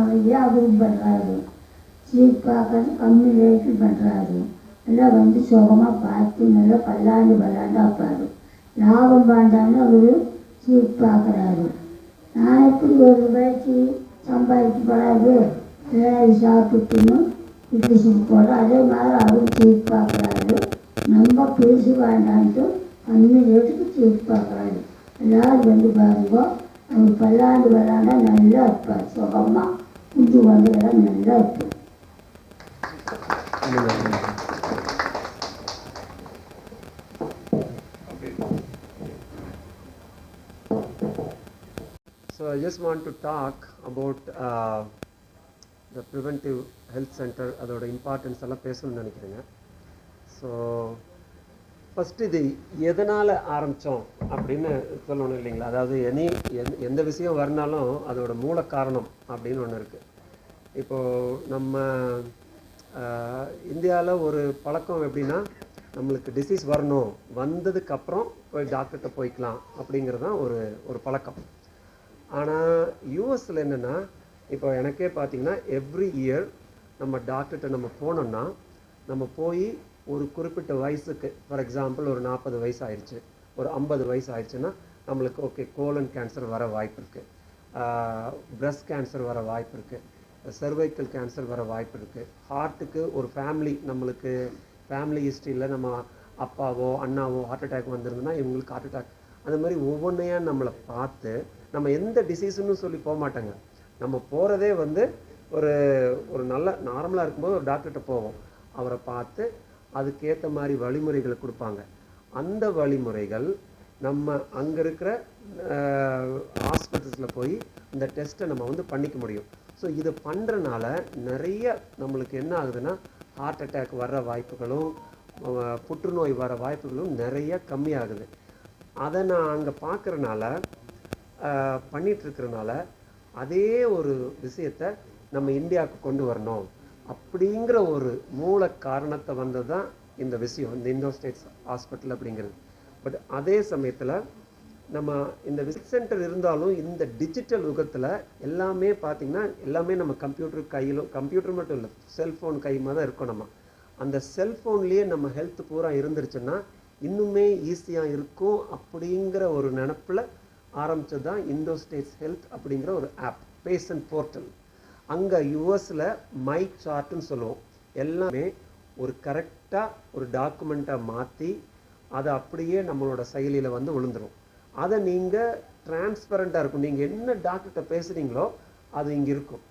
அமைதியாக அதுவும் பண்ணுறாரு. சீப்பாக கம்மி ரேட்டு பண்ணுறாரு. எல்லாம் வந்து சுகமாக பார்த்து நல்லா பல்லாண்டு வைப்பார். லாபம் வேண்டான்னு அவர் சீப் பார்க்குறாரு. நான் எப்படி ஒரு ரூபாய்க்கு சம்பாதிக்க போடாது ஏதாவது சாப்பிட்டுன்னு விட்டு போட அதே மாதிரி அவர் சீப் பார்க்குறாரு. நம்ம பெருசு வேண்டான்ட்டு கம்மி ரேட்டுக்கு சீப் பார்க்குறாரு. எல்லாரும் வந்து பாருங்க, அவர் பல்லாண்டு விளாண்டா நல்லா இருப்பார். சுகமாக குஞ்சு வந்துலாம் நல்லா இருப்பார். So I just want to talk about the preventive health center, அதோட இம்பார்ட்டன்ஸ் எல்லாம் பேசணும்னு நினைக்கிறேங்க. ஸோ ஃபஸ்ட்டு இது எதனால் ஆரம்பித்தோம் அப்படின்னு சொல்லணும் இல்லைங்களா? அதாவது எந்த விஷயம் வரனாலும் அதோட மூல காரணம் அப்படின்னு ஒன்று இருக்குது. இப்போது நம்ம இந்தியாவில் ஒரு பழக்கம் எப்படின்னா, நம்மளுக்கு டிசீஸ் வரணும், வந்ததுக்கப்புறம் போய் டாக்டர்கிட்ட போய்க்கலாம் அப்படிங்கிறது தான் ஒரு பழக்கம். ஆனால் யூஎஸில் என்னென்னா, இப்போ எனக்கே பார்த்தீங்கன்னா எவ்ரி இயர் நம்ம டாக்டர்கிட்ட நம்ம போனோம்னா, நம்ம போய் ஒரு குறிப்பிட்ட வயசுக்கு, ஃபார் எக்ஸாம்பிள் ஒரு 40 வயசு ஆயிடுச்சு, ஒரு 50 வயசு ஆயிடுச்சுன்னா நம்மளுக்கு ஓகே கோலன் கேன்சர் வர வாய்ப்பு இருக்குது, பிரஸ்ட் கேன்சர் வர வாய்ப்பு இருக்குது, செர்வைக்கல் கேன்சர் வர வாய்ப்பு இருக்குது, ஹார்ட்டுக்கு ஒரு நம்மளுக்கு ஃபேமிலி ஹிஸ்ட்ரியில் நம்ம அப்பாவோ அண்ணாவோ ஹார்ட் அட்டாக் வந்திருந்ததுன்னா இவங்களுக்கு ஹார்ட் அட்டாக், அந்த மாதிரி ஒவ்வொன்றையாக நம்மளை பார்த்து நம்ம எந்த டிசீஸுன்னு சொல்லி போக மாட்டாங்க. நம்ம போகிறதே வந்து ஒரு நல்ல நார்மலாக இருக்கும்போது ஒரு டாக்டர்கிட்ட போவோம். அவரை பார்த்து அதுக்கேற்ற மாதிரி வழிமுறைகளை கொடுப்பாங்க. அந்த வழிமுறைகள் நம்ம அங்கே இருக்கிற ஹாஸ்பிட்டல்ஸில் போய் இந்த டெஸ்ட்டை நம்ம வந்து பண்ணிக்க முடியும். ஸோ இதை பண்ணுறனால நிறைய நம்மளுக்கு என்ன ஆகுதுன்னா, ஹார்ட் அட்டாக் வர்ற வாய்ப்புகளும் புற்றுநோய் வர வாய்ப்புகளும் நிறைய கம்மியாகுது. அதை நான் அங்கே பார்க்குறனால பண்ணிகிட்ருக்கிறனால அதே ஒரு விஷயத்தை நம்ம இந்தியாவுக்கு கொண்டு வரணும் அப்படிங்கிற ஒரு மூல காரணத்தை வந்தது தான் இந்த விஷயம், இந்த இண்டோ ஸ்டேட்ஸ் ஹாஸ்பிட்டல் அப்படிங்கிறது. பட் அதே சமயத்தில் நம்ம இந்த விசிட் சென்டர் இருந்தாலும் இந்த டிஜிட்டல் யுகத்தில் எல்லாமே பார்த்திங்கன்னா எல்லாமே நம்ம கம்ப்யூட்டர் மட்டும் இல்லை, செல்ஃபோன் கைமாக தான் இருக்கும். நம்ம அந்த செல்ஃபோன்லேயே நம்ம ஹெல்த் பூரா இருந்துருச்சுன்னா இன்னுமே ஈஸியாக இருக்கும் அப்படிங்கிற ஒரு நினப்பில் ஆரம்பித்தது தான் இண்டோ ஸ்டேட்ஸ் ஹெல்த் அப்படிங்கிற ஒரு ஆப், பேஷண்ட் போர்ட்டல். அங்கே யூஎஸில் மை சார்ட்டுன்னு சொல்லுவோம். எல்லாமே ஒரு கரெக்டாக ஒரு டாக்குமெண்ட்டாக மாற்றி அதை அப்படியே நம்மளோட செயலியில் வந்து விழுந்துடும். அதை நீங்கள் டிரான்ஸ்பரண்ட்டாக இருக்கும், நீங்கள் என்ன டாக்டர்கிட்ட பேசுகிறீங்களோ அது இங்கே இருக்கும்.